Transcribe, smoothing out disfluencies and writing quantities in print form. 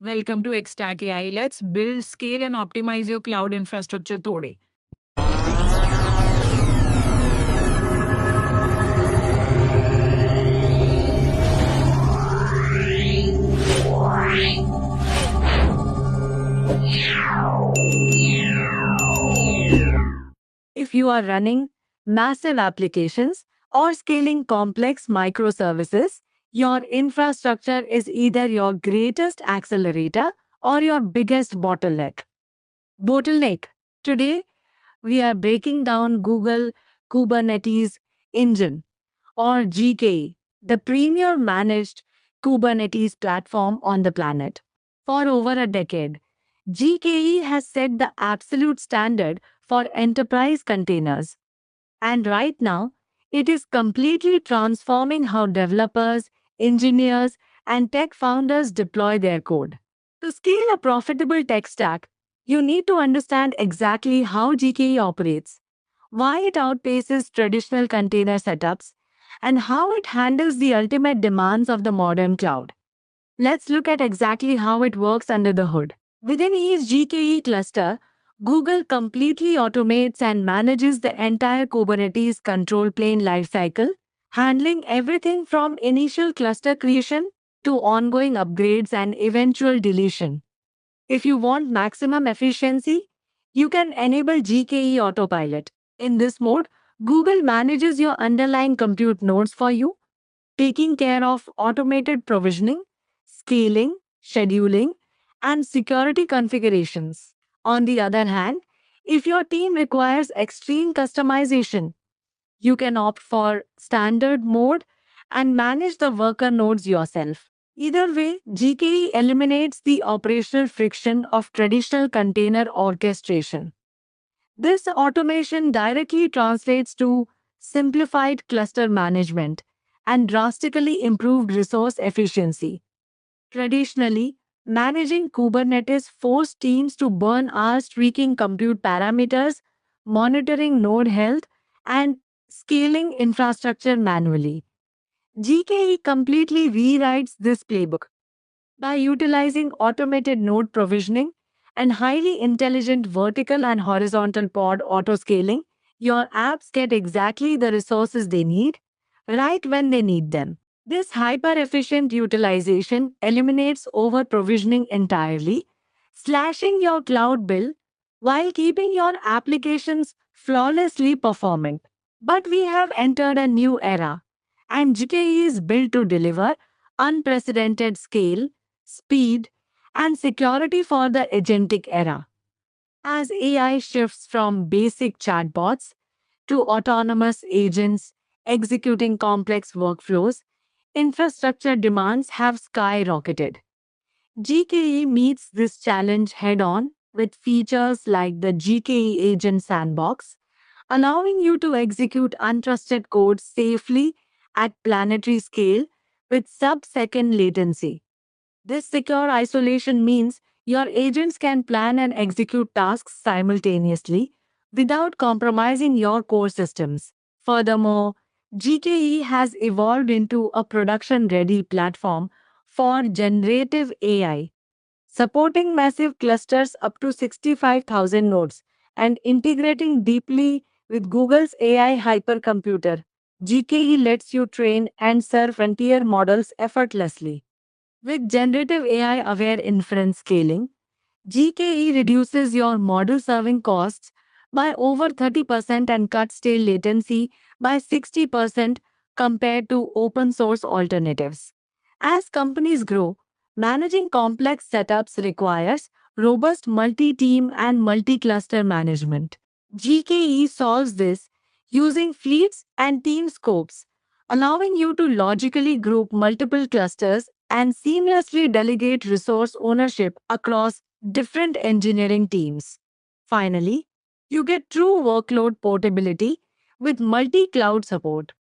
Welcome to Xstack AI. Let's build, scale, and optimize your cloud infrastructure today. If you are running massive applications or scaling complex microservices, your infrastructure is either your greatest accelerator or your biggest bottleneck. Today, we are breaking down Google Kubernetes Engine or GKE, the premier managed Kubernetes platform on the planet. For over a decade, GKE has set the absolute standard for enterprise containers. And right now, it is completely transforming how developers, engineers, and tech founders deploy their code. To scale a profitable tech stack, you need to understand exactly how GKE operates, why it outpaces traditional container setups, and how it handles the ultimate demands of the modern cloud. Let's look at exactly how it works under the hood. Within each GKE cluster, Google completely automates and manages the entire Kubernetes control plane lifecycle, handling everything from initial cluster creation to ongoing upgrades and eventual deletion. If you want maximum efficiency, you can enable GKE Autopilot. In this mode, Google manages your underlying compute nodes for you, taking care of automated provisioning, scaling, scheduling, and security configurations. On the other hand, if your team requires extreme customization, you can opt for standard mode and manage the worker nodes yourself. Either way, GKE eliminates the operational friction of traditional container orchestration. This automation directly translates to simplified cluster management and drastically improved resource efficiency. Traditionally, managing Kubernetes forced teams to burn hours tweaking compute parameters, monitoring node health, and scaling infrastructure manually. GKE completely rewrites this playbook. By utilizing automated node provisioning and highly intelligent vertical and horizontal pod autoscaling, your apps get exactly the resources they need right when they need them. This hyper efficient utilization eliminates over provisioning entirely, slashing your cloud bill while keeping your applications flawlessly performing. But we have entered a new era, and GKE is built to deliver unprecedented scale, speed, and security for the agentic era. As AI shifts from basic chatbots to autonomous agents executing complex workflows, infrastructure demands have skyrocketed. GKE meets this challenge head on with features like the GKE Agent Sandbox, allowing you to execute untrusted code safely at planetary scale with sub-second latency. This secure isolation means your agents can plan and execute tasks simultaneously without compromising your core systems. Furthermore, GKE has evolved into a production ready platform for generative AI, supporting massive clusters up to 65,000 nodes and integrating deeply with Google's AI hypercomputer. GKE lets you train and serve frontier models effortlessly. With generative AI aware inference scaling, GKE reduces your model serving costs by over 30% and cuts tail latency by 60% compared to open source alternatives. As companies grow, managing complex setups requires robust multi team and multi cluster management. GKE solves this using fleets and team scopes, allowing you to logically group multiple clusters and seamlessly delegate resource ownership across different engineering teams. Finally, you get true workload portability with multi cloud support.